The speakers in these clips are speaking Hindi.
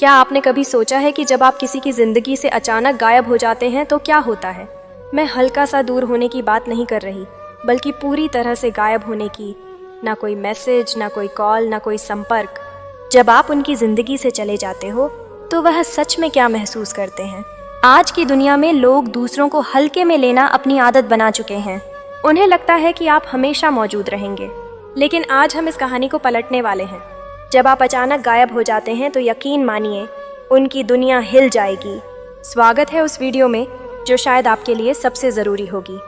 क्या आपने कभी सोचा है कि जब आप किसी की ज़िंदगी से अचानक गायब हो जाते हैं तो क्या होता है? मैं हल्का सा दूर होने की बात नहीं कर रही, बल्कि पूरी तरह से गायब होने की। ना कोई मैसेज, ना कोई कॉल, ना कोई संपर्क। जब आप उनकी ज़िंदगी से चले जाते हो तो वह सच में क्या महसूस करते हैं? आज की दुनिया में लोग दूसरों को हल्के में लेना अपनी आदत बना चुके हैं। उन्हें लगता है कि आप हमेशा मौजूद रहेंगे, लेकिन आज हम इस कहानी को पलटने वाले हैं। जब आप अचानक गायब हो जाते हैं तो यकीन मानिए, उनकी दुनिया हिल जाएगी। स्वागत है उस वीडियो में जो शायद आपके लिए सबसे ज़रूरी होगी।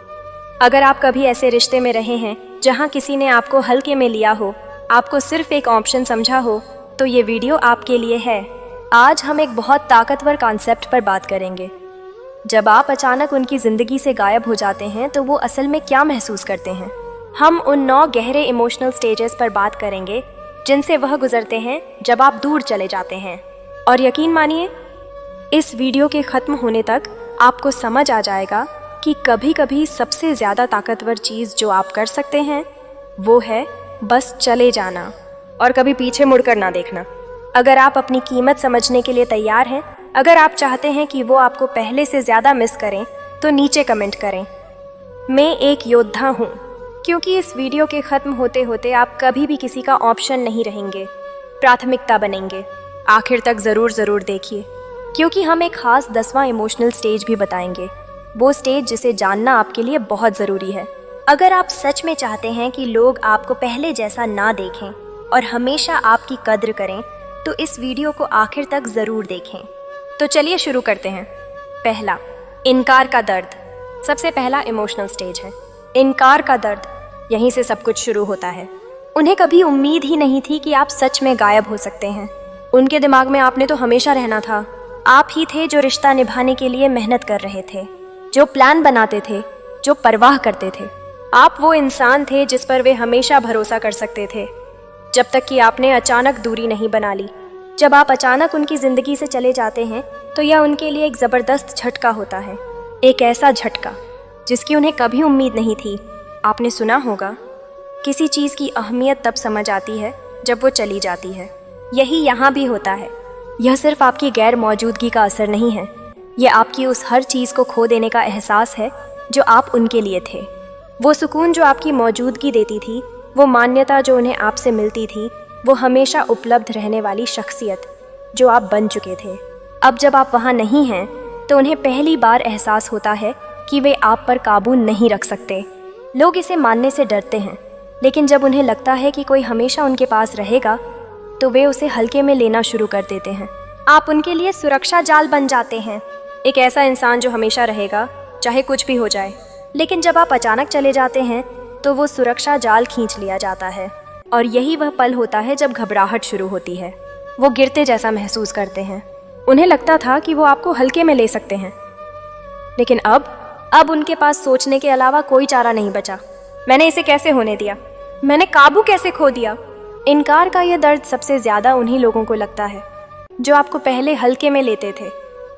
अगर आप कभी ऐसे रिश्ते में रहे हैं जहां किसी ने आपको हल्के में लिया हो, आपको सिर्फ एक ऑप्शन समझा हो, तो ये वीडियो आपके लिए है। आज हम एक बहुत ताकतवर कॉन्सेप्ट पर बात करेंगे। जब आप अचानक उनकी ज़िंदगी से गायब हो जाते हैं तो वो असल में क्या महसूस करते हैं। हम उन 9 गहरे इमोशनल स्टेजेस पर बात करेंगे जिनसे वह गुजरते हैं जब आप दूर चले जाते हैं। और यकीन मानिए, इस वीडियो के ख़त्म होने तक आपको समझ आ जाएगा कि कभी कभी सबसे ज़्यादा ताकतवर चीज़ जो आप कर सकते हैं वो है बस चले जाना और कभी पीछे मुड़कर ना देखना। अगर आप अपनी कीमत समझने के लिए तैयार हैं, अगर आप चाहते हैं कि वो आपको पहले से ज़्यादा मिस करें, तो नीचे कमेंट करें, मैं एक योद्धा हूँ। क्योंकि इस वीडियो के ख़त्म होते होते आप कभी भी किसी का ऑप्शन नहीं रहेंगे, प्राथमिकता बनेंगे। आखिर तक ज़रूर देखिए, क्योंकि हम एक ख़ास 10वां इमोशनल स्टेज भी बताएंगे। वो स्टेज जिसे जानना आपके लिए बहुत ज़रूरी है। अगर आप सच में चाहते हैं कि लोग आपको पहले जैसा ना देखें और हमेशा आपकी कद्र करें, तो इस वीडियो को आखिर तक ज़रूर देखें। तो चलिए शुरू करते हैं। पहला, इनकार का दर्द। सबसे पहला इमोशनल स्टेज है इनकार का दर्द। यहीं से सब कुछ शुरू होता है। उन्हें कभी उम्मीद ही नहीं थी कि आप सच में गायब हो सकते हैं। उनके दिमाग में आपने तो हमेशा रहना था। आप ही थे जो रिश्ता निभाने के लिए मेहनत कर रहे थे, जो प्लान बनाते थे, जो परवाह करते थे। आप वो इंसान थे जिस पर वे हमेशा भरोसा कर सकते थे, जब तक कि आपने अचानक दूरी नहीं बना ली। जब आप अचानक उनकी ज़िंदगी से चले जाते हैं तो यह उनके लिए एक ज़बरदस्त झटका होता है। एक ऐसा झटका जिसकी उन्हें कभी उम्मीद नहीं थी। आपने सुना होगा, किसी चीज़ की अहमियत तब समझ आती है जब वो चली जाती है। यही यहाँ भी होता है। यह सिर्फ आपकी गैर मौजूदगी का असर नहीं है, यह आपकी उस हर चीज़ को खो देने का एहसास है जो आप उनके लिए थे। वो सुकून जो आपकी मौजूदगी देती थी, वो मान्यता जो उन्हें आपसे मिलती थी, वो हमेशा उपलब्ध रहने वाली शख्सियत जो आप बन चुके थे। अब जब आप वहाँ नहीं हैं तो उन्हें पहली बार एहसास होता है कि वे आप पर काबू नहीं रख सकते। लोग इसे मानने से डरते हैं, लेकिन जब उन्हें लगता है कि कोई हमेशा उनके पास रहेगा तो वे उसे हल्के में लेना शुरू कर देते हैं। आप उनके लिए सुरक्षा जाल बन जाते हैं, एक ऐसा इंसान जो हमेशा रहेगा चाहे कुछ भी हो जाए। लेकिन जब आप अचानक चले जाते हैं तो वो सुरक्षा जाल खींच लिया जाता है, और यही वह पल होता है जब घबराहट शुरू होती है। वो गिरते जैसा महसूस करते हैं। उन्हें लगता था कि वो आपको हल्के में ले सकते हैं, लेकिन अब उनके पास सोचने के अलावा कोई चारा नहीं बचा। मैंने इसे कैसे होने दिया? मैंने काबू कैसे खो दिया? इनकार का यह दर्द सबसे ज़्यादा उन्हीं लोगों को लगता है जो आपको पहले हल्के में लेते थे।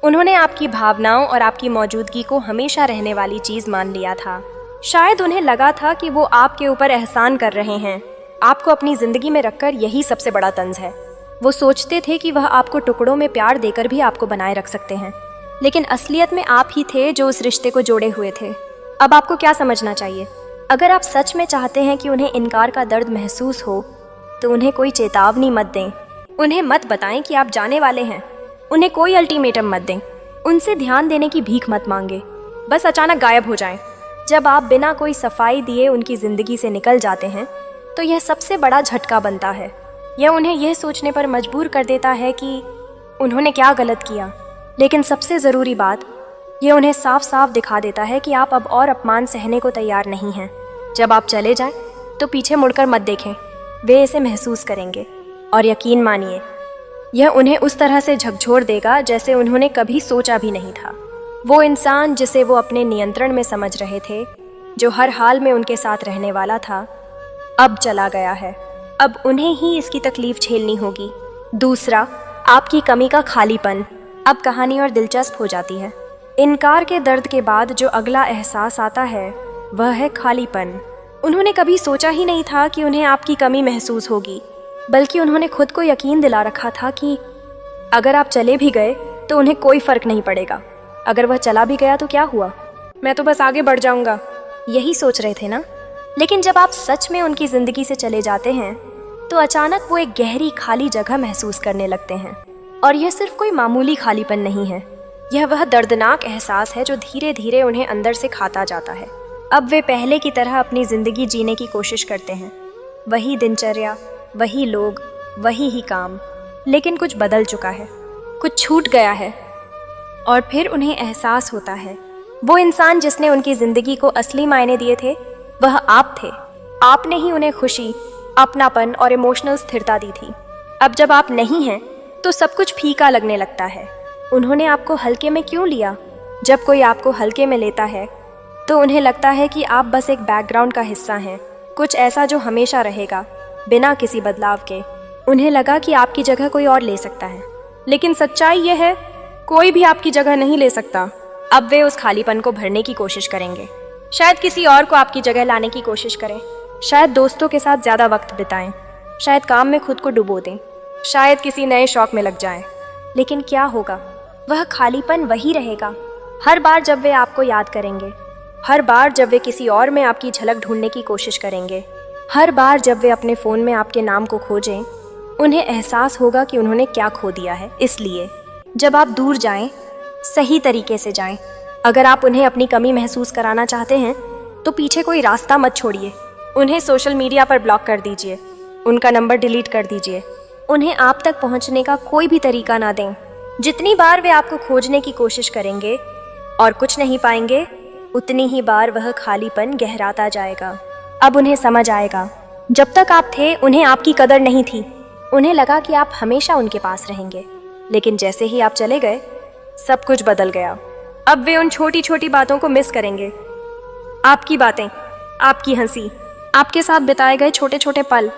उन्होंने आपकी भावनाओं और आपकी मौजूदगी को हमेशा रहने वाली चीज़ मान लिया था। शायद उन्हें लगा था कि वो आपके ऊपर एहसान कर रहे हैं, आपको अपनी ज़िंदगी में रखकर। यही सबसे बड़ा तंज है। वो सोचते थे कि वह आपको टुकड़ों में प्यार देकर भी आपको बनाए रख सकते हैं, लेकिन असलियत में आप ही थे जो उस रिश्ते को जोड़े हुए थे। अब आपको क्या समझना चाहिए? अगर आप सच में चाहते हैं कि उन्हें इनकार का दर्द महसूस हो, तो उन्हें कोई चेतावनी मत दें। उन्हें मत बताएं कि आप जाने वाले हैं। उन्हें कोई अल्टीमेटम मत दें। उनसे ध्यान देने की भीख मत मांगे। बस अचानक गायब हो जाएं। जब आप बिना कोई सफाई दिए उनकी ज़िंदगी से निकल जाते हैं तो यह सबसे बड़ा झटका बनता है। यह उन्हें यह सोचने पर मजबूर कर देता है कि उन्होंने क्या गलत किया। लेकिन सबसे ज़रूरी बात, यह उन्हें साफ साफ दिखा देता है कि आप अब और अपमान सहने को तैयार नहीं हैं। जब आप चले जाएं तो पीछे मुड़कर मत देखें। वे इसे महसूस करेंगे, और यकीन मानिए, यह उन्हें उस तरह से झकझोर देगा जैसे उन्होंने कभी सोचा भी नहीं था। वो इंसान जिसे वो अपने नियंत्रण में समझ रहे थे, जो हर हाल में उनके साथ रहने वाला था, अब चला गया है। अब उन्हें ही इसकी तकलीफ झेलनी होगी। दूसरा, आपकी कमी का खालीपन। अब कहानी और दिलचस्प हो जाती है। इनकार के दर्द के बाद जो अगला एहसास आता है वह है खालीपन। उन्होंने कभी सोचा ही नहीं था कि उन्हें आपकी कमी महसूस होगी, बल्कि उन्होंने खुद को यकीन दिला रखा था कि अगर आप चले भी गए तो उन्हें कोई फर्क नहीं पड़ेगा। अगर वह चला भी गया तो क्या हुआ, मैं तो बस आगे बढ़ जाऊंगा। यही सोच रहे थे ना? लेकिन जब आप सच में उनकी जिंदगी से चले जाते हैं तो अचानक वो एक गहरी खाली जगह महसूस करने लगते हैं। और यह सिर्फ कोई मामूली खालीपन नहीं है, यह वह दर्दनाक एहसास है जो धीरे धीरे उन्हें अंदर से खाता जाता है। अब वे पहले की तरह अपनी जिंदगी जीने की कोशिश करते हैं, वही दिनचर्या, वही लोग, वही ही काम, लेकिन कुछ बदल चुका है, कुछ छूट गया है। और फिर उन्हें एहसास होता है वो इंसान जिसने उनकी जिंदगी को असली मायने दिए थे वह आप थे। आपने ही उन्हें खुशी, अपनापन और इमोशनल स्थिरता दी थी। अब जब आप नहीं हैं तो सब कुछ फीका लगने लगता है। उन्होंने आपको हल्के में क्यों लिया? जब कोई आपको हल्के में लेता है तो उन्हें लगता है कि आप बस एक बैकग्राउंड का हिस्सा हैं, कुछ ऐसा जो हमेशा रहेगा बिना किसी बदलाव के। उन्हें लगा कि आपकी जगह कोई और ले सकता है, लेकिन सच्चाई यह है कोई भी आपकी जगह नहीं ले सकता। अब वे उस खालीपन को भरने की कोशिश करेंगे, शायद किसी और को आपकी जगह लाने की कोशिश करें, शायद दोस्तों के साथ ज़्यादा वक्त बिताएं, शायद काम में खुद को डुबो दें, शायद किसी नए शौक में लग जाएं। लेकिन क्या होगा? वह खालीपन वही रहेगा। हर बार जब वे आपको याद करेंगे, हर बार जब वे किसी और में आपकी झलक ढूंढने की कोशिश करेंगे, हर बार जब वे अपने फ़ोन में आपके नाम को खोजें, उन्हें एहसास होगा कि उन्होंने क्या खो दिया है। इसलिए जब आप दूर जाएं, सही तरीके से जाएं। अगर आप उन्हें अपनी कमी महसूस कराना चाहते हैं तो पीछे कोई रास्ता मत छोड़िए। उन्हें सोशल मीडिया पर ब्लॉक कर दीजिए, उनका नंबर डिलीट कर दीजिए, उन्हें आप तक पहुंचने का कोई भी तरीका ना दें। जितनी बार वे आपको खोजने की कोशिश करेंगे और कुछ नहीं पाएंगे, उतनी ही बार वह खालीपन गहराता जाएगा। अब उन्हें समझ आएगा, जब तक आप थे उन्हें आपकी कदर नहीं थी। उन्हें लगा कि आप हमेशा उनके पास रहेंगे, लेकिन जैसे ही आप चले गए सब कुछ बदल गया। अब वे उन छोटी छोटी बातों को मिस करेंगे, आपकी बातें, आपकी हंसी, आपके साथ बिताए गए छोटे छोटे पल,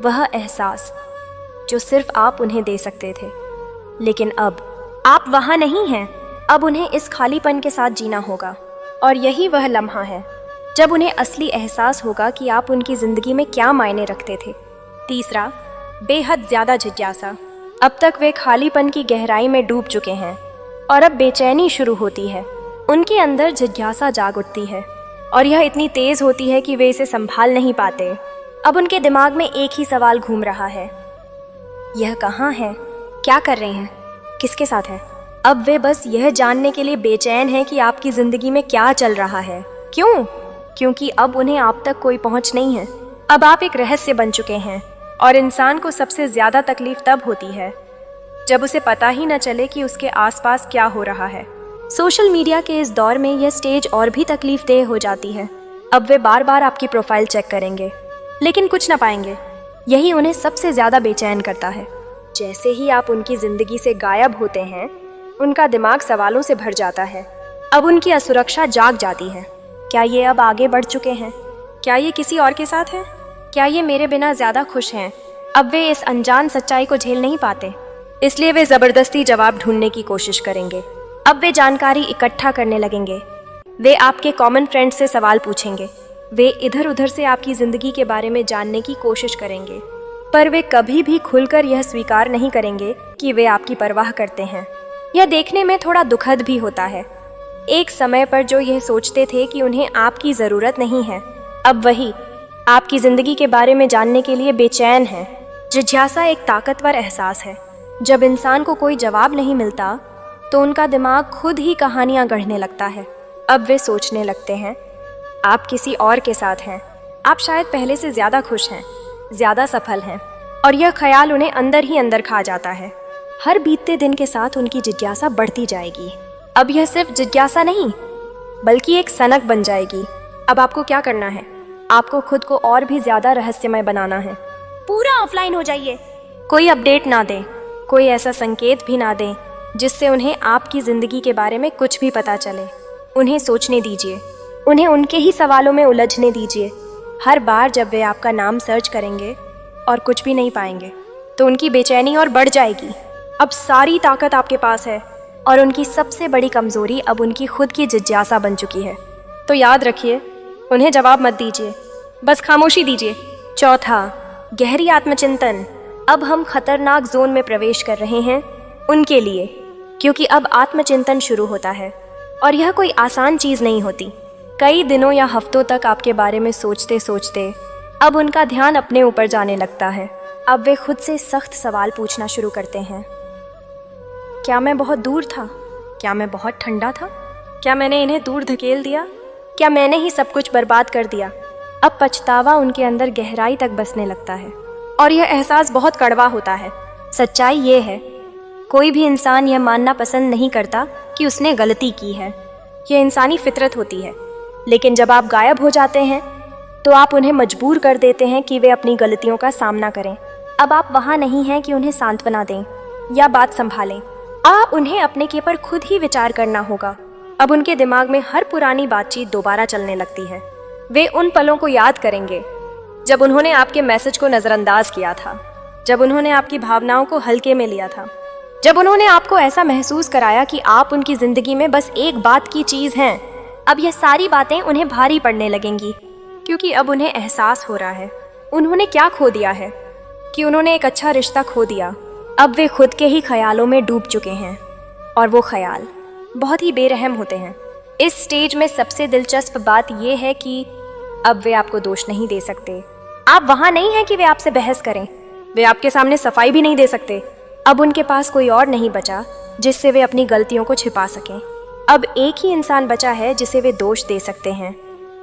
वह एहसास जो सिर्फ आप उन्हें दे सकते थे। लेकिन अब आप वहाँ नहीं हैं। अब उन्हें इस खालीपन के साथ जीना होगा, और यही वह लम्हा है जब उन्हें असली एहसास होगा कि आप उनकी ज़िंदगी में क्या मायने रखते थे। तीसरा, बेहद ज़्यादा जिज्ञासा। अब तक वे खालीपन की गहराई में डूब चुके हैं और अब बेचैनी शुरू होती है। उनके अंदर जिज्ञासा जाग उठती है और यह इतनी तेज़ होती है कि वे इसे संभाल नहीं पाते। अब उनके दिमाग में एक ही सवाल घूम रहा है, यह कहाँ है, क्या कर रहे हैं, किसके साथ है। अब वे बस यह जानने के लिए बेचैन हैं कि आपकी ज़िंदगी में क्या चल रहा है। क्यों? क्योंकि अब उन्हें आप तक कोई पहुंच नहीं है। अब आप एक रहस्य बन चुके हैं, और इंसान को सबसे ज़्यादा तकलीफ तब होती है जब उसे पता ही न चले कि उसके आसपास क्या हो रहा है। सोशल मीडिया के इस दौर में यह स्टेज और भी तकलीफदेह हो जाती है। अब वे बार बार आपकी प्रोफाइल चेक करेंगे, लेकिन कुछ न पाएंगे। यही उन्हें सबसे ज़्यादा बेचैन करता है। जैसे ही आप उनकी ज़िंदगी से गायब होते हैं, उनका दिमाग सवालों से भर जाता है। अब उनकी असुरक्षा जाग जाती है। क्या ये अब आगे बढ़ चुके हैं? क्या ये किसी और के साथ हैं? क्या ये मेरे बिना ज़्यादा खुश हैं? अब वे इस अनजान सच्चाई को झेल नहीं पाते, इसलिए वे ज़बरदस्ती जवाब ढूंढने की कोशिश करेंगे। अब वे जानकारी इकट्ठा करने लगेंगे। वे आपके कॉमन फ्रेंड से सवाल पूछेंगे। वे इधर उधर से आपकी ज़िंदगी के बारे में जानने की कोशिश करेंगे, पर वे कभी भी खुलकर यह स्वीकार नहीं करेंगे कि वे आपकी परवाह करते हैं। यह देखने में थोड़ा दुखद भी होता है। एक समय पर जो यह सोचते थे कि उन्हें आपकी ज़रूरत नहीं है, अब वही आपकी ज़िंदगी के बारे में जानने के लिए बेचैन है। जिज्ञासा एक ताकतवर एहसास है। जब इंसान को कोई जवाब नहीं मिलता तो उनका दिमाग खुद ही कहानियाँ गढ़ने लगता है। अब वे सोचने लगते हैं आप किसी और के साथ हैं, आप शायद पहले से ज़्यादा खुश हैं, ज़्यादा सफल हैं, और यह ख्याल उन्हें अंदर ही अंदर खा जाता है। हर बीतते दिन के साथ उनकी जिज्ञासा बढ़ती जाएगी। अब यह सिर्फ जिज्ञासा नहीं बल्कि एक सनक बन जाएगी। अब आपको क्या करना है? आपको खुद को और भी ज़्यादा रहस्यमय बनाना है। पूरा ऑफलाइन हो जाइए। कोई अपडेट ना दें, कोई ऐसा संकेत भी ना दें जिससे उन्हें आपकी ज़िंदगी के बारे में कुछ भी पता चले। उन्हें सोचने दीजिए, उन्हें उनके ही सवालों में उलझने दीजिए। हर बार जब वे आपका नाम सर्च करेंगे और कुछ भी नहीं पाएंगे तो उनकी बेचैनी और बढ़ जाएगी। अब सारी ताकत आपके पास है और उनकी सबसे बड़ी कमज़ोरी अब उनकी खुद की जिज्ञासा बन चुकी है। तो याद रखिए, उन्हें जवाब मत दीजिए, बस खामोशी दीजिए। चौथा, गहरी आत्मचिंतन। अब हम खतरनाक जोन में प्रवेश कर रहे हैं उनके लिए, क्योंकि अब आत्मचिंतन शुरू होता है और यह कोई आसान चीज़ नहीं होती। कई दिनों या हफ्तों तक आपके बारे में सोचते सोचते अब उनका ध्यान अपने ऊपर जाने लगता है। अब वे खुद से सख्त सवाल पूछना शुरू करते हैं। क्या मैं बहुत दूर था? क्या मैं बहुत ठंडा था? क्या मैंने इन्हें दूर धकेल दिया? क्या मैंने ही सब कुछ बर्बाद कर दिया? अब पछतावा उनके अंदर गहराई तक बसने लगता है और यह एहसास बहुत कड़वा होता है। सच्चाई ये है, कोई भी इंसान यह मानना पसंद नहीं करता कि उसने गलती की है। यह इंसानी फितरत होती है। लेकिन जब आप गायब हो जाते हैं तो आप उन्हें मजबूर कर देते हैं कि वे अपनी गलतियों का सामना करें। अब आप वहाँ नहीं हैं कि उन्हें सांत्वना दें या बात संभालें। उन्हें अपने के पर खुद ही विचार करना होगा। अब उनके दिमाग में हर पुरानी बातचीत दोबारा चलने लगती है। वे उन पलों को याद करेंगे जब उन्होंने आपके मैसेज को नज़रअंदाज किया था, जब उन्होंने आपकी भावनाओं को हल्के में लिया था, जब उन्होंने आपको ऐसा महसूस कराया कि आप उनकी ज़िंदगी में बस एक बात की चीज़ हैं। अब यह सारी बातें उन्हें भारी पड़ने लगेंगी, क्योंकि अब उन्हें एहसास हो रहा है उन्होंने क्या खो दिया है, कि उन्होंने एक अच्छा रिश्ता खो दिया। अब वे खुद के ही ख्यालों में डूब चुके हैं और वो ख्याल बहुत ही बेरहम होते हैं। इस स्टेज में सबसे दिलचस्प बात यह है कि अब वे आपको दोष नहीं दे सकते। आप वहाँ नहीं हैं कि वे आपसे बहस करें। वे आपके सामने सफाई भी नहीं दे सकते। अब उनके पास कोई और नहीं बचा जिससे वे अपनी गलतियों को छिपा सकें। अब एक ही इंसान बचा है जिसे वे दोष दे सकते हैं,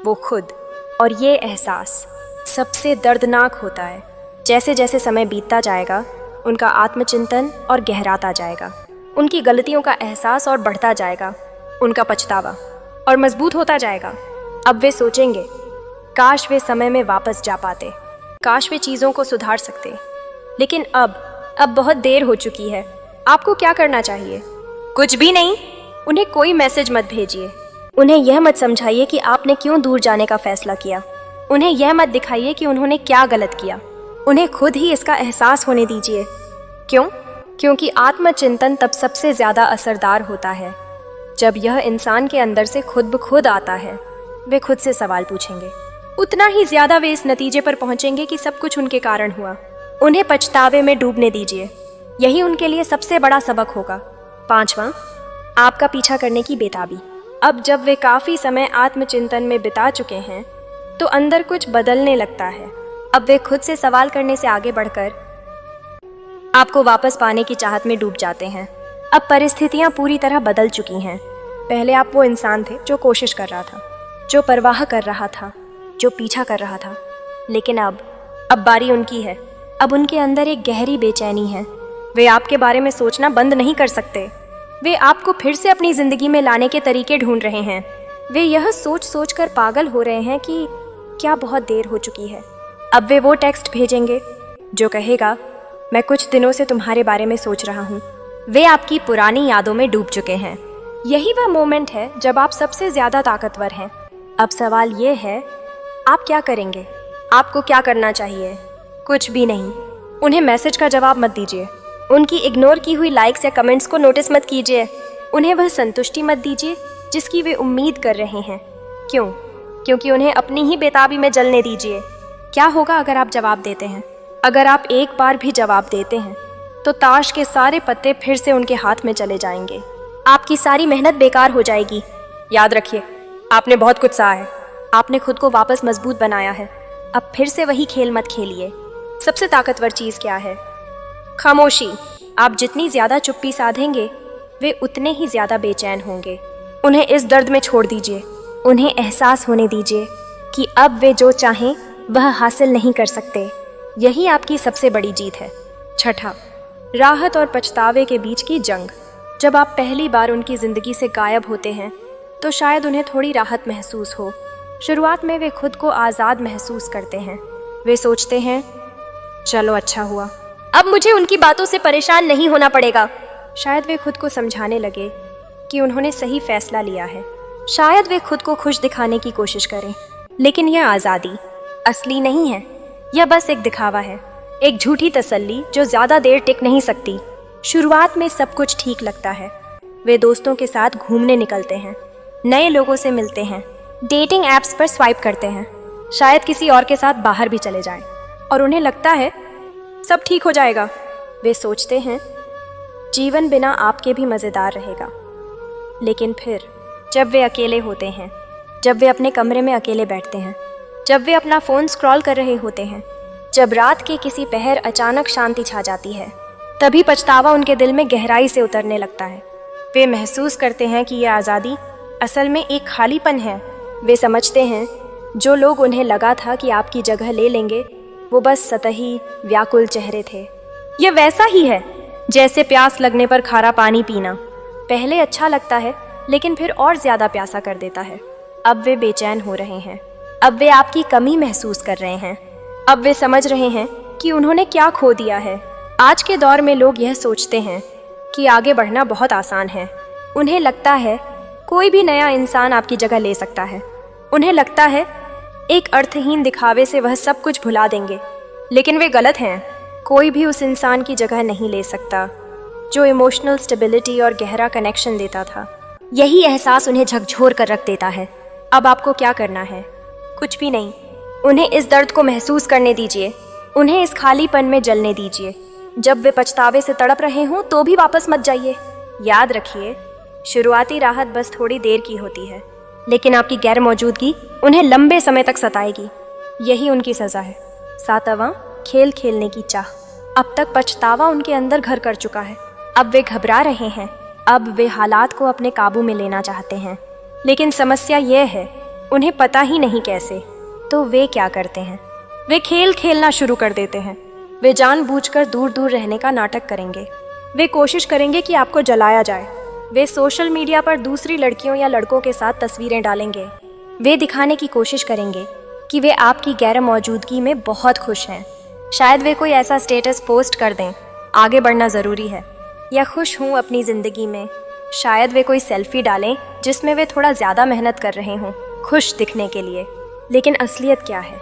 वो खुद। और ये एहसास सबसे दर्दनाक होता है। जैसे जैसे समय बीतता जाएगा उनका आत्मचिंतन और गहराता जाएगा, उनकी गलतियों का एहसास और बढ़ता जाएगा, उनका पछतावा और मजबूत होता जाएगा। अब वे सोचेंगे, काश वे समय में वापस जा पाते, काश वे चीज़ों को सुधार सकते। लेकिन अब बहुत देर हो चुकी है। आपको क्या करना चाहिए? कुछ भी नहीं। उन्हें कोई मैसेज मत भेजिए। उन्हें यह मत समझाइए कि आपने क्यों दूर जाने का फैसला किया। उन्हें यह मत दिखाइए कि उन्होंने क्या गलत किया। उन्हें खुद ही इसका एहसास होने दीजिए। क्यों? क्योंकि आत्मचिंतन तब सबसे ज़्यादा असरदार होता है जब यह इंसान के अंदर से खुद ब खुद आता है। वे खुद से सवाल पूछेंगे, उतना ही ज़्यादा वे इस नतीजे पर पहुंचेंगे कि सब कुछ उनके कारण हुआ। उन्हें पछतावे में डूबने दीजिए। यही उनके लिए सबसे बड़ा सबक होगा। 5वां, आपका पीछा करने की बेताबी। अब जब वे काफ़ी समय आत्मचिंतन में बिता चुके हैं तो अंदर कुछ बदलने लगता है। अब वे खुद से सवाल करने से आगे बढ़कर आपको वापस पाने की चाहत में डूब जाते हैं। अब परिस्थितियां पूरी तरह बदल चुकी हैं। पहले आप वो इंसान थे जो कोशिश कर रहा था, जो परवाह कर रहा था, जो पीछा कर रहा था। लेकिन अब बारी उनकी है। अब उनके अंदर एक गहरी बेचैनी है। वे आपके बारे में सोचना बंद नहीं कर सकते। वे आपको फिर से अपनी ज़िंदगी में लाने के तरीके ढूंढ रहे हैं। वे यह सोच सोच कर पागल हो रहे हैं कि क्या बहुत देर हो चुकी है। अब वे वो टेक्स्ट भेजेंगे जो कहेगा, मैं कुछ दिनों से तुम्हारे बारे में सोच रहा हूँ। वे आपकी पुरानी यादों में डूब चुके हैं। यही वह मोमेंट है जब आप सबसे ज़्यादा ताकतवर हैं। अब सवाल ये है, आप क्या करेंगे? आपको क्या करना चाहिए? कुछ भी नहीं। उन्हें मैसेज का जवाब मत दीजिए। उनकी इग्नोर की हुई लाइक्स या कमेंट्स को नोटिस मत कीजिए। उन्हें वह संतुष्टि मत दीजिए जिसकी वे उम्मीद कर रहे हैं। क्यों? क्योंकि उन्हें अपनी ही बेताबी में जलने दीजिए। क्या होगा अगर आप जवाब देते हैं? अगर आप एक बार भी जवाब देते हैं तो ताश के सारे पत्ते फिर से उनके हाथ में चले जाएंगे। आपकी सारी मेहनत बेकार हो जाएगी। याद रखिए, आपने बहुत कुछ सहा है। आपने खुद को वापस मजबूत बनाया है। अब फिर से वही खेल मत खेलिए। सबसे ताकतवर चीज़ क्या है? खामोशी। आप जितनी ज़्यादा चुप्पी साधेंगे वे उतने ही ज़्यादा बेचैन होंगे। उन्हें इस दर्द में छोड़ दीजिए। उन्हें एहसास होने दीजिए कि अब वे जो चाहें वह हासिल नहीं कर सकते। यही आपकी सबसे बड़ी जीत है। 6, राहत और पछतावे के बीच की जंग। जब आप पहली बार उनकी ज़िंदगी से गायब होते हैं तो शायद उन्हें थोड़ी राहत महसूस हो। शुरुआत में वे खुद को आज़ाद महसूस करते हैं। वे सोचते हैं, चलो अच्छा हुआ, अब मुझे उनकी बातों से परेशान नहीं होना पड़ेगा। शायद वे खुद को समझाने लगे कि उन्होंने सही फैसला लिया है। शायद वे खुद को खुश दिखाने की कोशिश करें। लेकिन यह आज़ादी असली नहीं है। यह बस एक दिखावा है, एक झूठी तसल्ली जो ज़्यादा देर टिक नहीं सकती। शुरुआत में सब कुछ ठीक लगता है। वे दोस्तों के साथ घूमने निकलते हैं, नए लोगों से मिलते हैं, डेटिंग ऐप्स पर स्वाइप करते हैं, शायद किसी और के साथ बाहर भी चले जाएं, और उन्हें लगता है सब ठीक हो जाएगा। वे सोचते हैं जीवन बिना आपके भी मज़ेदार रहेगा। लेकिन फिर जब वे अकेले होते हैं, जब वे अपने कमरे में अकेले बैठते हैं, जब वे अपना फ़ोन स्क्रॉल कर रहे होते हैं, जब रात के किसी पहर अचानक शांति छा जाती है, तभी पछतावा उनके दिल में गहराई से उतरने लगता है। वे महसूस करते हैं कि यह आज़ादी असल में एक खालीपन है। वे समझते हैं जो लोग उन्हें लगा था कि आपकी जगह ले लेंगे, वो बस सतही व्याकुल चेहरे थे। यह वैसा ही है जैसे प्यास लगने पर खारा पानी पीना। पहले अच्छा लगता है लेकिन फिर और ज़्यादा प्यासा कर देता है। अब वे बेचैन हो रहे हैं, अब वे आपकी कमी महसूस कर रहे हैं, अब वे समझ रहे हैं कि उन्होंने क्या खो दिया है। आज के दौर में लोग यह सोचते हैं कि आगे बढ़ना बहुत आसान है। उन्हें लगता है कोई भी नया इंसान आपकी जगह ले सकता है। उन्हें लगता है एक अर्थहीन दिखावे से वह सब कुछ भुला देंगे, लेकिन वे गलत हैं। कोई भी उस इंसान की जगह नहीं ले सकता जो इमोशनल स्टेबिलिटी और गहरा कनेक्शन देता था। यही एहसास उन्हें झकझोर कर रख देता है। अब आपको क्या करना है? कुछ भी नहीं। उन्हें इस दर्द को महसूस करने दीजिए, उन्हें इस खालीपन में जलने दीजिए। जब वे पछतावे से तड़प रहे हों तो भी वापस मत जाइए। याद रखिए, शुरुआती राहत बस थोड़ी देर की होती है, लेकिन आपकी गैर मौजूदगी उन्हें लंबे समय तक सताएगी। यही उनकी सज़ा है। 7वां, खेल खेलने की चाह। अब तक पछतावा उनके अंदर घर कर चुका है। अब वे घबरा रहे हैं, अब वे हालात को अपने काबू में लेना चाहते हैं, लेकिन समस्या यह है उन्हें पता ही नहीं कैसे। तो वे क्या करते हैं? वे खेल खेलना शुरू कर देते हैं। वे जानबूझकर दूर दूर रहने का नाटक करेंगे। वे कोशिश करेंगे कि आपको जलाया जाए। वे सोशल मीडिया पर दूसरी लड़कियों या लड़कों के साथ तस्वीरें डालेंगे। वे दिखाने की कोशिश करेंगे कि वे आपकी गैर मौजूदगी में बहुत खुश हैं। शायद वे कोई ऐसा स्टेटस पोस्ट कर दें, आगे बढ़ना ज़रूरी है, या खुश हूँ अपनी ज़िंदगी में। शायद वे कोई सेल्फी डालें जिसमें वे थोड़ा ज़्यादा मेहनत कर रहे हों, खुश दिखने के लिए। लेकिन असलियत क्या है?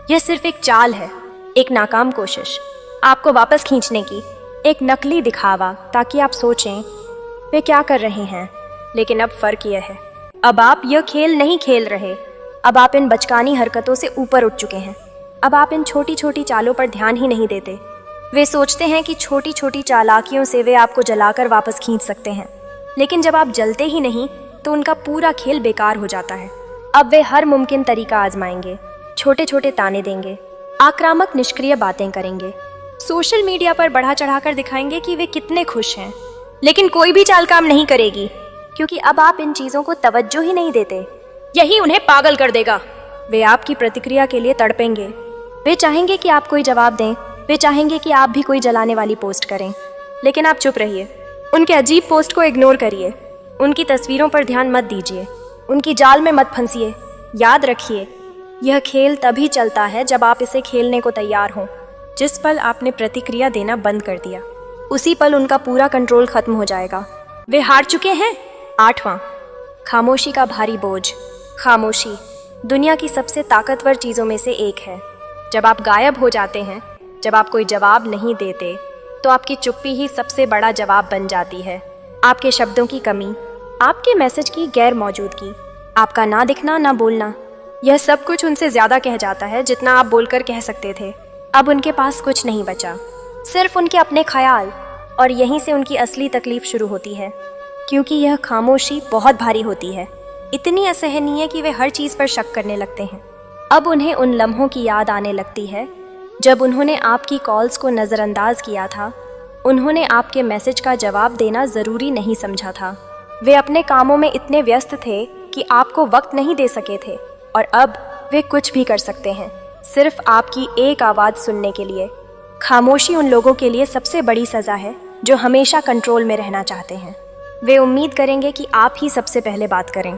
यह सिर्फ एक चाल है, एक नाकाम कोशिश आपको वापस खींचने की, एक नकली दिखावा ताकि आप सोचें वे क्या कर रहे हैं। लेकिन अब फ़र्क यह है, अब आप यह खेल नहीं खेल रहे। अब आप इन बचकानी हरकतों से ऊपर उठ चुके हैं। अब आप इन छोटी छोटी चालों पर ध्यान ही नहीं देते। वे सोचते हैं कि छोटी छोटी चालाकियों से वे आपको जलाकर वापस खींच सकते हैं, लेकिन जब आप जलते ही नहीं तो उनका पूरा खेल बेकार हो जाता है। अब वे हर मुमकिन तरीका आजमाएंगे, छोटे छोटे ताने देंगे, आक्रामक निष्क्रिय बातें करेंगे, सोशल मीडिया पर बढ़ा चढ़ाकर दिखाएंगे कि वे कितने खुश हैं। लेकिन कोई भी चाल काम नहीं करेगी, क्योंकि अब आप इन चीज़ों को तवज्जो ही नहीं देते। यही उन्हें पागल कर देगा। वे आपकी प्रतिक्रिया के लिए तड़पेंगे। वे चाहेंगे कि आप कोई जवाब दें, वे चाहेंगे कि आप भी कोई जलाने वाली पोस्ट करें, लेकिन आप चुप रहिए। उनके अजीब पोस्ट को इग्नोर करिए, उनकी तस्वीरों पर ध्यान मत दीजिए, उनकी जाल में मत फंसिए। याद रखिए, यह खेल तभी चलता है जब आप इसे खेलने को तैयार हों। जिस पल आपने प्रतिक्रिया देना बंद कर दिया, उसी पल उनका पूरा कंट्रोल खत्म हो जाएगा। वे हार चुके हैं। 8वां, खामोशी का भारी बोझ। खामोशी दुनिया की सबसे ताकतवर चीज़ों में से एक है। जब आप गायब हो जाते हैं, जब आप कोई जवाब नहीं देते, तो आपकी चुप्पी ही सबसे बड़ा जवाब बन जाती है। आपके शब्दों की कमी, आपके मैसेज की गैर मौजूदगी, आपका ना दिखना ना बोलना, यह सब कुछ उनसे ज़्यादा कह जाता है जितना आप बोलकर कह सकते थे। अब उनके पास कुछ नहीं बचा, सिर्फ उनके अपने ख्याल, और यहीं से उनकी असली तकलीफ शुरू होती है, क्योंकि यह खामोशी बहुत भारी होती है, इतनी असहनीय कि वे हर चीज़ पर शक करने लगते हैं। अब उन्हें उन लम्हों की याद आने लगती है जब उन्होंने आपकी कॉल्स को नज़रअंदाज किया था। उन्होंने आपके मैसेज का जवाब देना ज़रूरी नहीं समझा था। वे अपने कामों में इतने व्यस्त थे कि आपको वक्त नहीं दे सके थे, और अब वे कुछ भी कर सकते हैं सिर्फ आपकी एक आवाज़ सुनने के लिए। खामोशी उन लोगों के लिए सबसे बड़ी सज़ा है जो हमेशा कंट्रोल में रहना चाहते हैं। वे उम्मीद करेंगे कि आप ही सबसे पहले बात करें।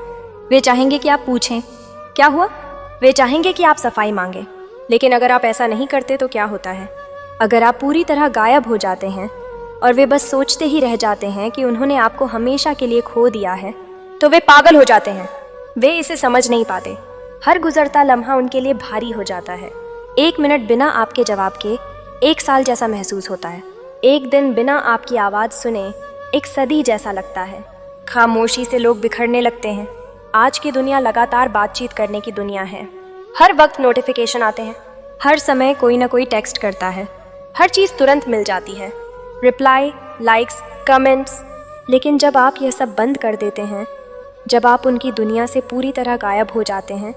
वे चाहेंगे कि आप पूछें क्या हुआ। वे चाहेंगे कि आप सफाई मांगें। लेकिन अगर आप ऐसा नहीं करते तो क्या होता है? अगर आप पूरी तरह गायब हो जाते हैं और वे बस सोचते ही रह जाते हैं कि उन्होंने आपको हमेशा के लिए खो दिया है, तो वे पागल हो जाते हैं। वे इसे समझ नहीं पाते। हर गुजरता लम्हा उनके लिए भारी हो जाता है। 1 मिनट बिना आपके जवाब के 1 साल जैसा महसूस होता है। 1 दिन बिना आपकी आवाज़ सुने 1 सदी जैसा लगता है। खामोशी से लोग बिखरने लगते हैं। आज की दुनिया लगातार बातचीत करने की दुनिया है। हर वक्त नोटिफिकेशन आते हैं, हर समय कोई ना कोई टेक्स्ट करता है, हर चीज़ तुरंत मिल जाती है। Reply, likes, comments. लेकिन जब आप यह सब बंद कर देते हैं, जब आप उनकी दुनिया से पूरी तरह गायब हो जाते हैं,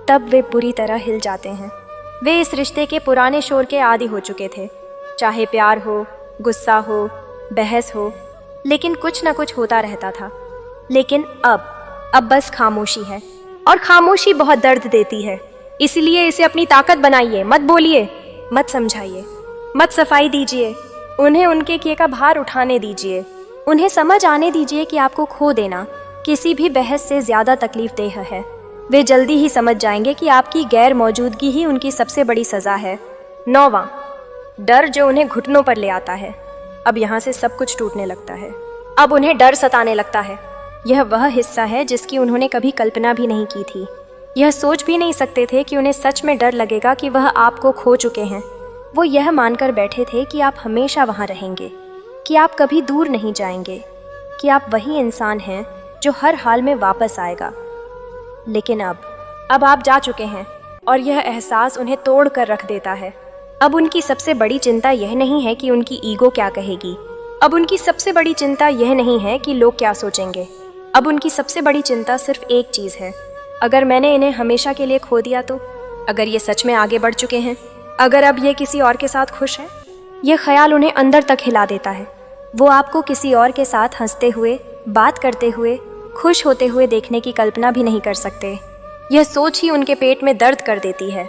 तब वे बुरी तरह हिल जाते हैं। वे इस रिश्ते के पुराने शोर के आदी हो चुके थे, चाहे प्यार हो, गुस्सा हो, बहस हो, लेकिन कुछ ना कुछ होता रहता था। लेकिन अब बस खामोशी है, और खामोशी बहुत दर्द देती है। इसलिए इसे अपनी ताकत बनाइए, मत बोलिए, मत समझाइए, मत सफाई दीजिए। उन्हें उनके किए का भार उठाने दीजिए। उन्हें समझ आने दीजिए कि आपको खो देना किसी भी बहस से ज़्यादा तकलीफदेह है। वे जल्दी ही समझ जाएंगे कि आपकी गैर मौजूदगी ही उनकी सबसे बड़ी सज़ा है। 9वां, डर जो उन्हें घुटनों पर ले आता है। अब यहाँ से सब कुछ टूटने लगता है। अब उन्हें डर सताने लगता है। यह वह हिस्सा है जिसकी उन्होंने कभी कल्पना भी नहीं की थी। यह सोच भी नहीं सकते थे कि उन्हें सच में डर लगेगा कि वह आपको खो चुके हैं। वो यह मानकर बैठे थे कि आप हमेशा वहाँ रहेंगे, कि आप कभी दूर नहीं जाएंगे, कि आप वही इंसान हैं जो हर हाल में वापस आएगा। लेकिन अब आप जा चुके हैं, और यह एहसास उन्हें तोड़ कर रख देता है। अब उनकी सबसे बड़ी चिंता यह नहीं है कि उनकी ईगो क्या कहेगी। अब उनकी सबसे बड़ी चिंता यह नहीं है कि लोग क्या सोचेंगे। अब उनकी सबसे बड़ी चिंता सिर्फ एक चीज़ है, अगर मैंने इन्हें हमेशा के लिए खो दिया तो? अगर ये सच में आगे बढ़ चुके हैं, अगर अब ये किसी और के साथ खुश है? यह ख्याल उन्हें अंदर तक हिला देता है। वो आपको किसी और के साथ हंसते हुए, बात करते हुए, खुश होते हुए देखने की कल्पना भी नहीं कर सकते। यह सोच ही उनके पेट में दर्द कर देती है।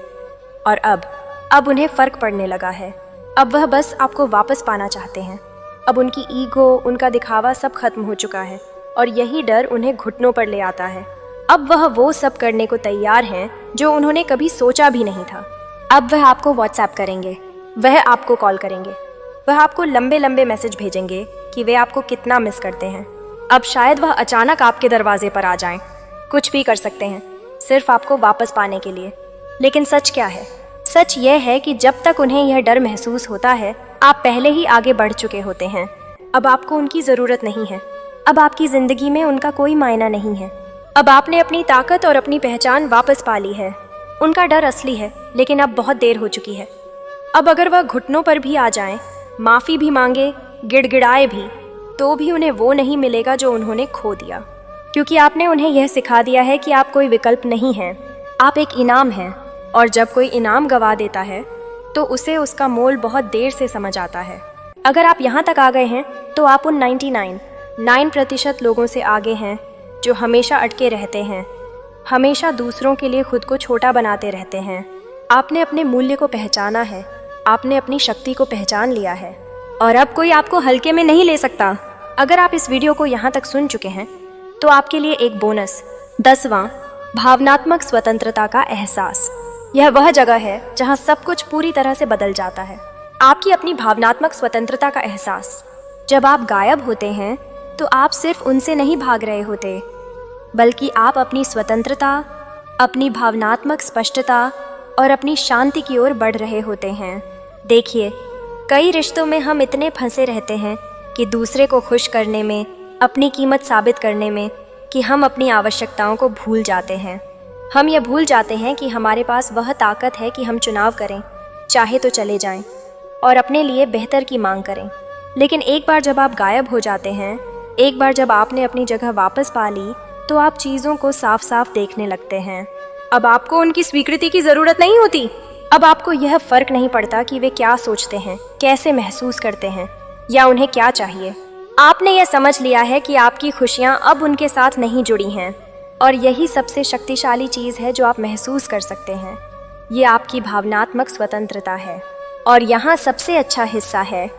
और अब उन्हें फ़र्क पड़ने लगा है। अब वह बस आपको वापस पाना चाहते हैं। अब उनकी ईगो, उनका दिखावा सब खत्म हो चुका है, और यही डर उन्हें घुटनों पर ले आता है। अब वह वो सब करने को तैयार हैं जो उन्होंने कभी सोचा भी नहीं था। अब वह आपको व्हाट्सएप करेंगे, वह आपको कॉल करेंगे, वह आपको लंबे लंबे मैसेज भेजेंगे कि वे आपको कितना मिस करते हैं। अब शायद वह अचानक आपके दरवाजे पर आ जाएं, कुछ भी कर सकते हैं सिर्फ आपको वापस पाने के लिए। लेकिन सच क्या है? सच यह है कि जब तक उन्हें यह डर महसूस होता है, आप पहले ही आगे बढ़ चुके होते हैं। अब आपको उनकी ज़रूरत नहीं है। अब आपकी ज़िंदगी में उनका कोई मायना नहीं है। अब आपने अपनी ताकत और अपनी पहचान वापस पा ली है। उनका डर असली है, लेकिन अब बहुत देर हो चुकी है। अब अगर वह घुटनों पर भी आ जाएं, माफ़ी भी मांगे, गिड़गिड़ाए भी, तो भी उन्हें वो नहीं मिलेगा जो उन्होंने खो दिया। क्योंकि आपने उन्हें यह सिखा दिया है कि आप कोई विकल्प नहीं हैं, आप एक इनाम हैं। और जब कोई इनाम गवा देता है तो उसे उसका मोल बहुत देर से समझ आता है। अगर आप यहाँ तक आ गए हैं तो आप उन 99% लोगों से आगे हैं जो हमेशा अटके रहते हैं, हमेशा दूसरों के लिए खुद को छोटा बनाते रहते हैं। आपने अपने मूल्य को पहचाना है, आपने अपनी शक्ति को पहचान लिया है, और अब कोई आपको हल्के में नहीं ले सकता। अगर आप इस वीडियो को यहाँ तक सुन चुके हैं तो आपके लिए एक बोनस, 10वां, भावनात्मक स्वतंत्रता का एहसास। यह वह जगह है जहाँ सब कुछ पूरी तरह से बदल जाता है। आपकी अपनी भावनात्मक स्वतंत्रता का एहसास। जब आप गायब होते हैं तो आप सिर्फ उनसे नहीं भाग रहे होते, बल्कि आप अपनी स्वतंत्रता, अपनी भावनात्मक स्पष्टता और अपनी शांति की ओर बढ़ रहे होते हैं। देखिए, कई रिश्तों में हम इतने फंसे रहते हैं कि दूसरे को खुश करने में, अपनी कीमत साबित करने में, कि हम अपनी आवश्यकताओं को भूल जाते हैं। हम ये भूल जाते हैं कि हमारे पास वह ताकत है कि हम चुनाव करें, चाहे तो चले जाएं, और अपने लिए बेहतर की मांग करें। लेकिन एक बार जब आप गायब हो जाते हैं, एक बार जब आपने अपनी जगह वापस पा ली, तो आप चीज़ों को साफ साफ देखने लगते हैं। अब आपको उनकी स्वीकृति की ज़रूरत नहीं होती। अब आपको यह फ़र्क नहीं पड़ता कि वे क्या सोचते हैं, कैसे महसूस करते हैं, या उन्हें क्या चाहिए। आपने यह समझ लिया है कि आपकी खुशियाँ अब उनके साथ नहीं जुड़ी हैं, और यही सबसे शक्तिशाली चीज़ है जो आप महसूस कर सकते हैं। ये आपकी भावनात्मक स्वतंत्रता है। और यहाँ सबसे अच्छा हिस्सा है,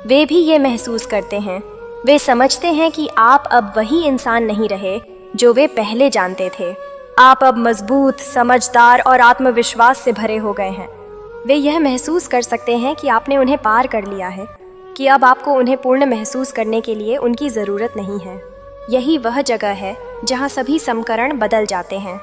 वे भी ये महसूस करते हैं, वे समझते हैं कि आप अब वही इंसान नहीं रहे जो वे पहले जानते थे। आप अब मजबूत, समझदार और आत्मविश्वास से भरे हो गए हैं। वे यह महसूस कर सकते हैं कि आपने उन्हें पार कर लिया है, कि अब आपको उन्हें पूर्ण महसूस करने के लिए उनकी ज़रूरत नहीं है। यही वह जगह है जहाँ सभी समीकरण बदल जाते हैं।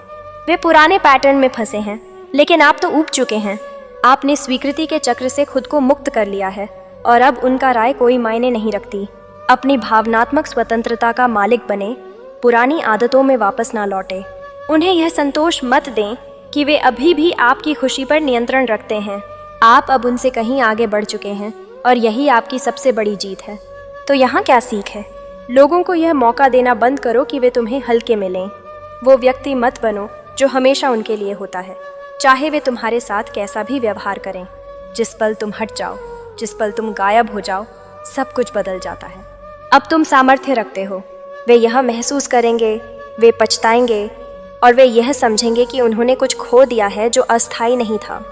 वे पुराने पैटर्न में फंसे हैं, लेकिन आप तो ऊब चुके हैं। आपने स्वीकृति के चक्र से खुद को मुक्त कर लिया है, और अब उनका राय कोई मायने नहीं रखती। अपनी भावनात्मक स्वतंत्रता का मालिक बने, पुरानी आदतों में वापस ना लौटे। उन्हें यह संतोष मत दें कि वे अभी भी आपकी खुशी पर नियंत्रण रखते हैं। आप अब उनसे कहीं आगे बढ़ चुके हैं, और यही आपकी सबसे बड़ी जीत है। तो यहाँ क्या सीख है? लोगों को यह मौका देना बंद करो कि वे तुम्हें हल्के में लें। वो व्यक्ति मत बनो जो हमेशा उनके लिए होता है, चाहे वे तुम्हारे साथ कैसा भी व्यवहार करें। जिस पल तुम हट जाओ, जिस पल तुम गायब हो जाओ, सब कुछ बदल जाता है। अब तुम सामर्थ्य रखते हो। वे यह महसूस करेंगे, वे पछताएंगे और वे यह समझेंगे कि उन्होंने कुछ खो दिया है जो अस्थायी नहीं था।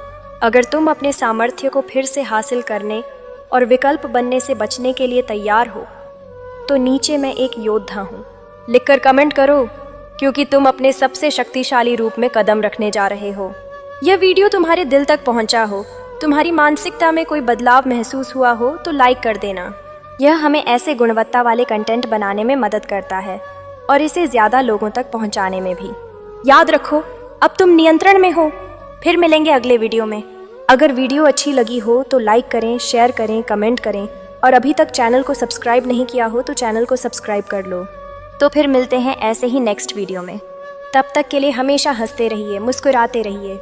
अगर तुम अपने सामर्थ्य को फिर से हासिल करने और विकल्प बनने से बचने के लिए तैयार हो, तो नीचे मैं एक योद्धा हूँ लिखकर कमेंट करो, क्योंकि तुम अपने सबसे शक्तिशाली रूप में कदम रखने जा रहे हो। यह वीडियो तुम्हारे दिल तक पहुँचा हो, तुम्हारी मानसिकता में कोई बदलाव महसूस हुआ हो तो लाइक कर देना। यह हमें ऐसे गुणवत्ता वाले कंटेंट बनाने में मदद करता है और इसे ज़्यादा लोगों तक पहुंचाने में भी। याद रखो, अब तुम नियंत्रण में हो। फिर मिलेंगे अगले वीडियो में। अगर वीडियो अच्छी लगी हो तो लाइक करें, शेयर करें, कमेंट करें और अभी तक चैनल को सब्सक्राइब नहीं किया हो तो चैनल को सब्सक्राइब कर लो। तो फिर मिलते हैं ऐसे ही नेक्स्ट वीडियो में। तब तक के लिए हमेशा हंसते रहिए, मुस्कुराते रहिए।